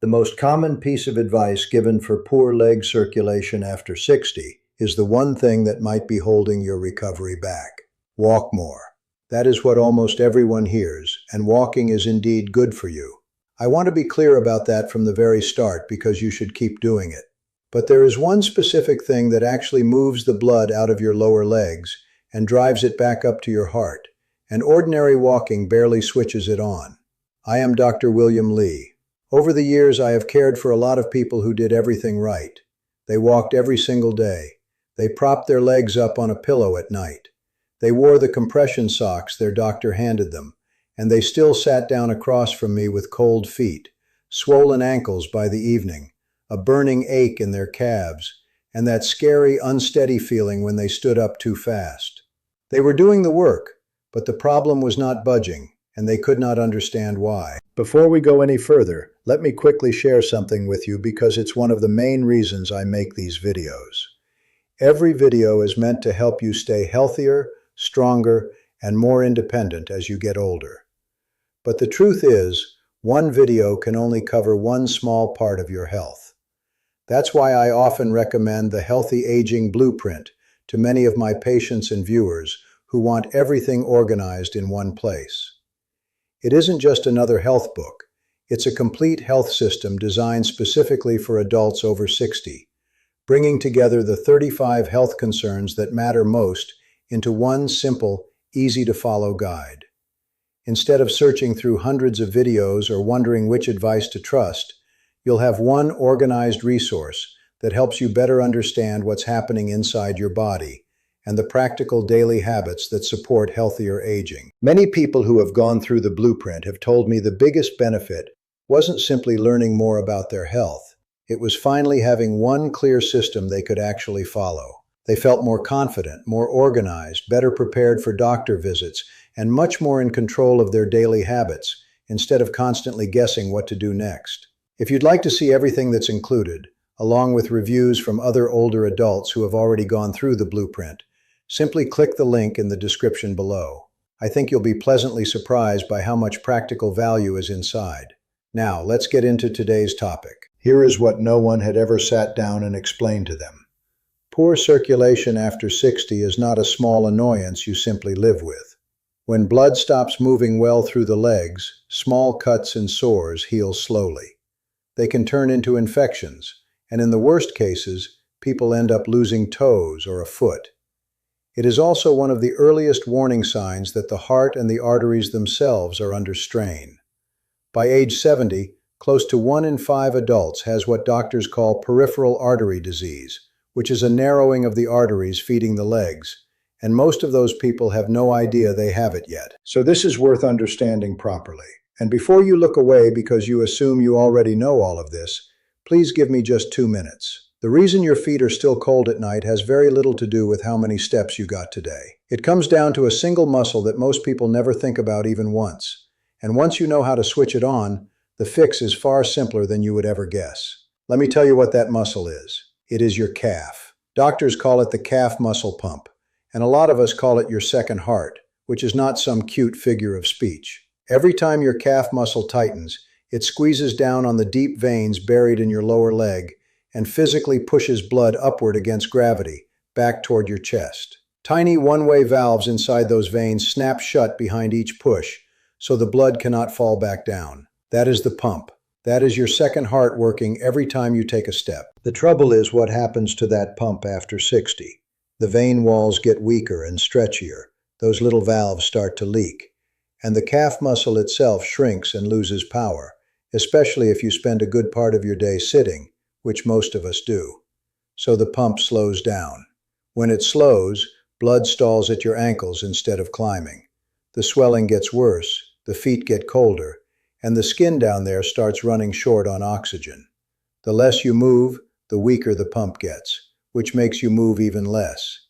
The most common piece of advice given for poor leg circulation after 60 is the one thing that might be holding your recovery back. Walk more. That is what almost everyone hears, and walking is indeed good for you. I want to be clear about that from the very start because you should keep doing it. But there is one specific thing that actually moves the blood out of your lower legs and drives it back up to your heart, and ordinary walking barely switches it on. I am Dr. William Lee. Over the years, I have cared for a lot of people who did everything right. They walked every single day. They propped their legs up on a pillow at night. They wore the compression socks their doctor handed them, and they still sat down across from me with cold feet, swollen ankles by the evening, a burning ache in their calves, and that scary, unsteady feeling when they stood up too fast. They were doing the work, but the problem was not budging, and they could not understand why. Before we go any further, let me quickly share something with you because it's one of the main reasons I make these videos. Every video is meant to help you stay healthier, stronger, and more independent as you get older. But the truth is, one video can only cover one small part of your health. That's why I often recommend the Healthy Aging Blueprint to many of my patients and viewers who want everything organized in one place. It isn't just another health book. It's a complete health system designed specifically for adults over 60, bringing together the 35 health concerns that matter most into one simple, easy-to-follow guide. Instead of searching through hundreds of videos or wondering which advice to trust, you'll have one organized resource that helps you better understand what's happening inside your body and the practical daily habits that support healthier aging. Many people who have gone through the blueprint have told me the biggest benefit wasn't simply learning more about their health. It was finally having one clear system they could actually follow. They felt more confident, more organized, better prepared for doctor visits, and much more in control of their daily habits, instead of constantly guessing what to do next. If you'd like to see everything that's included, along with reviews from other older adults who have already gone through the blueprint, simply click the link in the description below. I think you'll be pleasantly surprised by how much practical value is inside. Now, let's get into today's topic. Here is what no one had ever sat down and explained to them. Poor circulation after 60 is not a small annoyance you simply live with. When blood stops moving well through the legs, small cuts and sores heal slowly. They can turn into infections, and in the worst cases, people end up losing toes or a foot. It is also one of the earliest warning signs that the heart and the arteries themselves are under strain. By age 70, close to 1 in 5 adults has what doctors call peripheral artery disease, which is a narrowing of the arteries feeding the legs, and most of those people have no idea they have it yet. So this is worth understanding properly. And before you look away because you assume you already know all of this, please give me just 2 minutes. The reason your feet are still cold at night has very little to do with how many steps you got today. It comes down to a single muscle that most people never think about even once. And once you know how to switch it on, the fix is far simpler than you would ever guess. Let me tell you what that muscle is. It is your calf. Doctors call it the calf muscle pump, and a lot of us call it your second heart, which is not some cute figure of speech. Every time your calf muscle tightens, it squeezes down on the deep veins buried in your lower leg and physically pushes blood upward against gravity, back toward your chest. Tiny one-way valves inside those veins snap shut behind each push, so the blood cannot fall back down. That is the pump. That is your second heart working every time you take a step. The trouble is what happens to that pump after 60. The vein walls get weaker and stretchier. Those little valves start to leak. And the calf muscle itself shrinks and loses power, especially if you spend a good part of your day sitting, which most of us do. So the pump slows down. When it slows, blood stalls at your ankles instead of climbing. The swelling gets worse, the feet get colder, and the skin down there starts running short on oxygen. The less you move, the weaker the pump gets, which makes you move even less.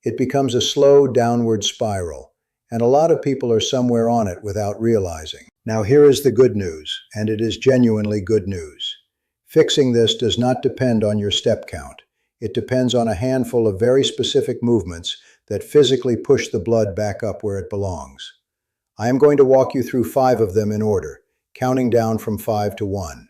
It becomes a slow downward spiral, and a lot of people are somewhere on it without realizing. Now here is the good news, and it is genuinely good news. Fixing this does not depend on your step count. It depends on a handful of very specific movements that physically push the blood back up where it belongs. I am going to walk you through 5 of them in order, counting down from 5 to 1.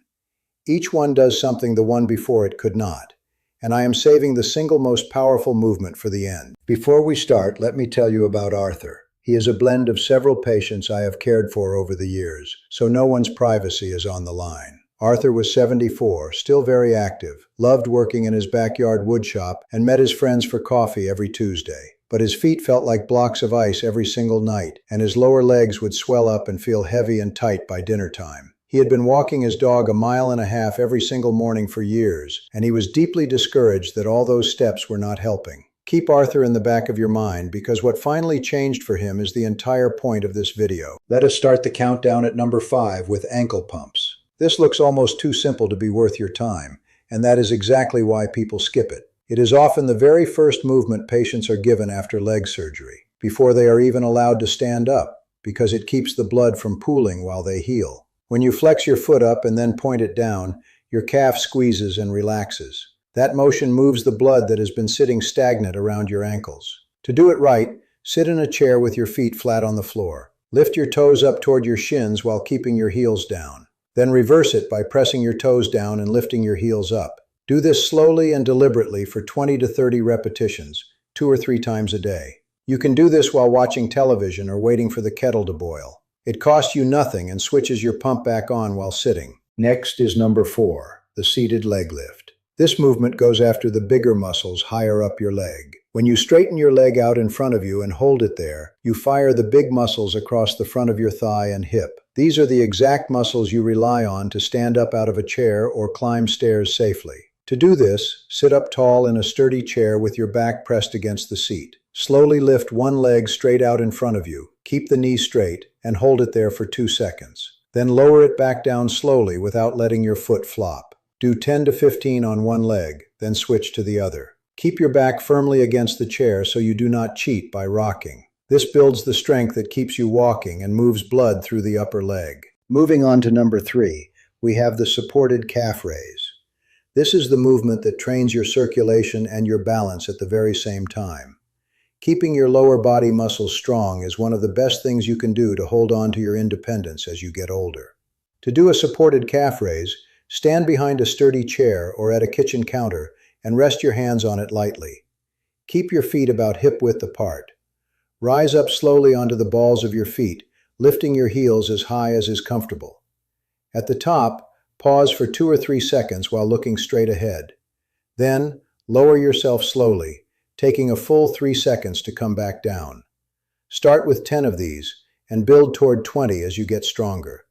Each one does something the one before it could not, and I am saving the single most powerful movement for the end. Before we start, let me tell you about Arthur. He is a blend of several patients I have cared for over the years, so no one's privacy is on the line. Arthur was 74, still very active, loved working in his backyard woodshop, and met his friends for coffee every Tuesday. But his feet felt like blocks of ice every single night, and his lower legs would swell up and feel heavy and tight by dinner time. He had been walking his dog 1.5 miles every single morning for years, and he was deeply discouraged that all those steps were not helping. Keep Arthur in the back of your mind, because what finally changed for him is the entire point of this video. Let us start the countdown at number 5 with ankle pumps. This looks almost too simple to be worth your time, and that is exactly why people skip it. It is often the very first movement patients are given after leg surgery, before they are even allowed to stand up, because it keeps the blood from pooling while they heal. When you flex your foot up and then point it down, your calf squeezes and relaxes. That motion moves the blood that has been sitting stagnant around your ankles. To do it right, sit in a chair with your feet flat on the floor. Lift your toes up toward your shins while keeping your heels down. Then reverse it by pressing your toes down and lifting your heels up. Do this slowly and deliberately for 20 to 30 repetitions, 2 or 3 times a day. You can do this while watching television or waiting for the kettle to boil. It costs you nothing and switches your pump back on while sitting. Next is number 4, the seated leg lift. This movement goes after the bigger muscles higher up your leg. When you straighten your leg out in front of you and hold it there, you fire the big muscles across the front of your thigh and hip. These are the exact muscles you rely on to stand up out of a chair or climb stairs safely. To do this, sit up tall in a sturdy chair with your back pressed against the seat. Slowly lift one leg straight out in front of you, keep the knee straight, and hold it there for 2 seconds. Then lower it back down slowly without letting your foot flop. Do 10 to 15 on one leg, then switch to the other. Keep your back firmly against the chair so you do not cheat by rocking. This builds the strength that keeps you walking and moves blood through the upper leg. Moving on to number 3, we have the supported calf raise. This is the movement that trains your circulation and your balance at the very same time. Keeping your lower body muscles strong is one of the best things you can do to hold on to your independence as you get older. To do a supported calf raise, stand behind a sturdy chair or at a kitchen counter and rest your hands on it lightly. Keep your feet about hip-width apart. Rise up slowly onto the balls of your feet, lifting your heels as high as is comfortable. At the top, pause for 2 or 3 seconds while looking straight ahead. Then, lower yourself slowly, taking a full 3 seconds to come back down. Start with 10 of these and build toward 20 as you get stronger.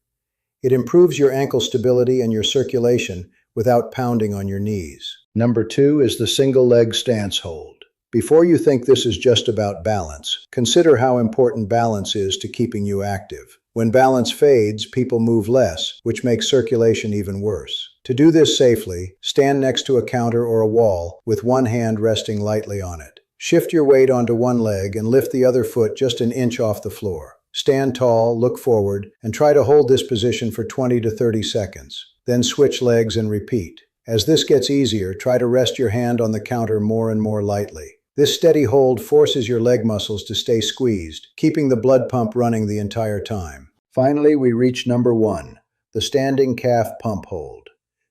It improves your ankle stability and your circulation without pounding on your knees. Number 2 is the single leg stance hold. Before you think this is just about balance, consider how important balance is to keeping you active. When balance fades, people move less, which makes circulation even worse. To do this safely, stand next to a counter or a wall with one hand resting lightly on it. Shift your weight onto one leg and lift the other foot just an inch off the floor. Stand tall, look forward, and try to hold this position for 20 to 30 seconds. Then switch legs and repeat. As this gets easier, try to rest your hand on the counter more and more lightly. This steady hold forces your leg muscles to stay squeezed, keeping the blood pump running the entire time. Finally, we reach number 1, the standing calf pump hold.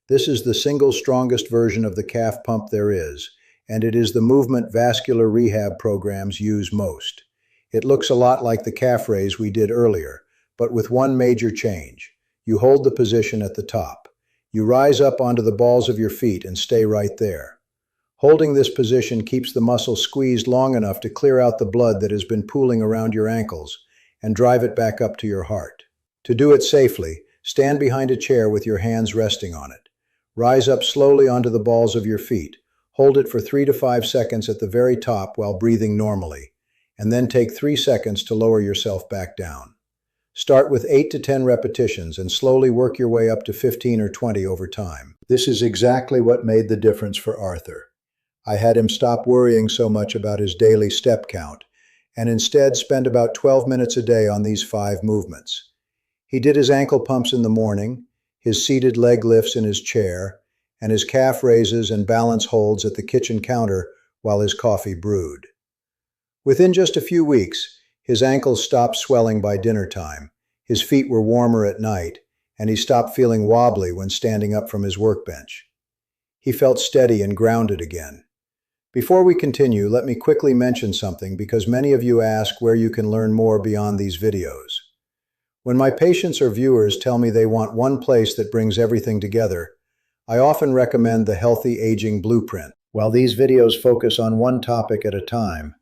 This is the single strongest version of the calf pump there is, and it is the movement vascular rehab programs use most. It looks a lot like the calf raise we did earlier, but with one major change. You hold the position at the top. You rise up onto the balls of your feet and stay right there. Holding this position keeps the muscle squeezed long enough to clear out the blood that has been pooling around your ankles and drive it back up to your heart. To do it safely, stand behind a chair with your hands resting on it. Rise up slowly onto the balls of your feet. Hold it for 3 to 5 seconds at the very top while breathing normally, and then take 3 seconds to lower yourself back down. Start with 8 to 10 repetitions and slowly work your way up to 15 or 20 over time. This is exactly what made the difference for Arthur. I had him stop worrying so much about his daily step count and instead spend about 12 minutes a day on these 5 movements. He did his ankle pumps in the morning, his seated leg lifts in his chair, and his calf raises and balance holds at the kitchen counter while his coffee brewed. Within just a few weeks, his ankles stopped swelling by dinner time, his feet were warmer at night, and he stopped feeling wobbly when standing up from his workbench. He felt steady and grounded again. Before we continue, let me quickly mention something because many of you ask where you can learn more beyond these videos. When my patients or viewers tell me they want one place that brings everything together, I often recommend the Healthy Aging Blueprint. While these videos focus on one topic at a time,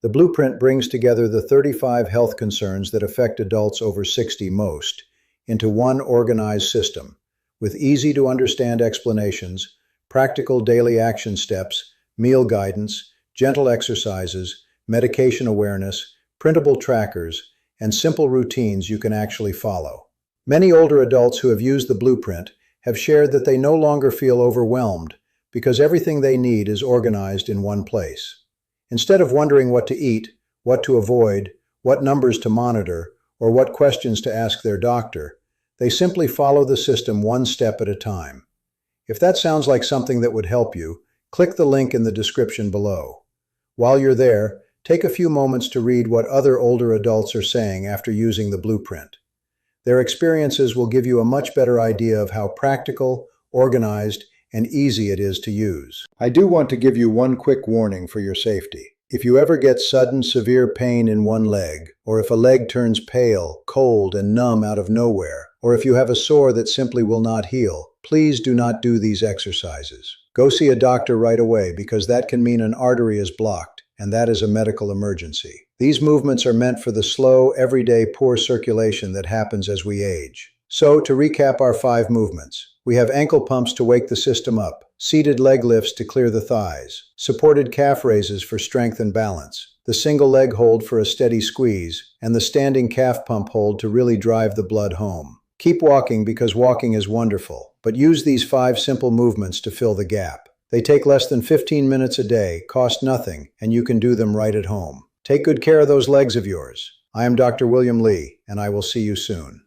the Blueprint brings together the 35 health concerns that affect adults over 60 most into one organized system, with easy-to-understand explanations, practical daily action steps, meal guidance, gentle exercises, medication awareness, printable trackers, and simple routines you can actually follow. Many older adults who have used the Blueprint have shared that they no longer feel overwhelmed because everything they need is organized in one place. Instead of wondering what to eat, what to avoid, what numbers to monitor, or what questions to ask their doctor, they simply follow the system one step at a time. If that sounds like something that would help you, click the link in the description below. While you're there, take a few moments to read what other older adults are saying after using the Blueprint. Their experiences will give you a much better idea of how practical, organized, and easy it is to use. I do want to give you one quick warning for your safety. If you ever get sudden, severe pain in one leg, or if a leg turns pale, cold, and numb out of nowhere, or if you have a sore that simply will not heal, please do not do these exercises. Go see a doctor right away because that can mean an artery is blocked, and that is a medical emergency. These movements are meant for the slow, everyday poor circulation that happens as we age. So, to recap our 5 movements, we have ankle pumps to wake the system up, seated leg lifts to clear the thighs, supported calf raises for strength and balance, the single leg hold for a steady squeeze, and the standing calf pump hold to really drive the blood home. Keep walking because walking is wonderful, but use these 5 simple movements to fill the gap. They take less than 15 minutes a day, cost nothing, and you can do them right at home. Take good care of those legs of yours. I am Dr. William Lee, and I will see you soon.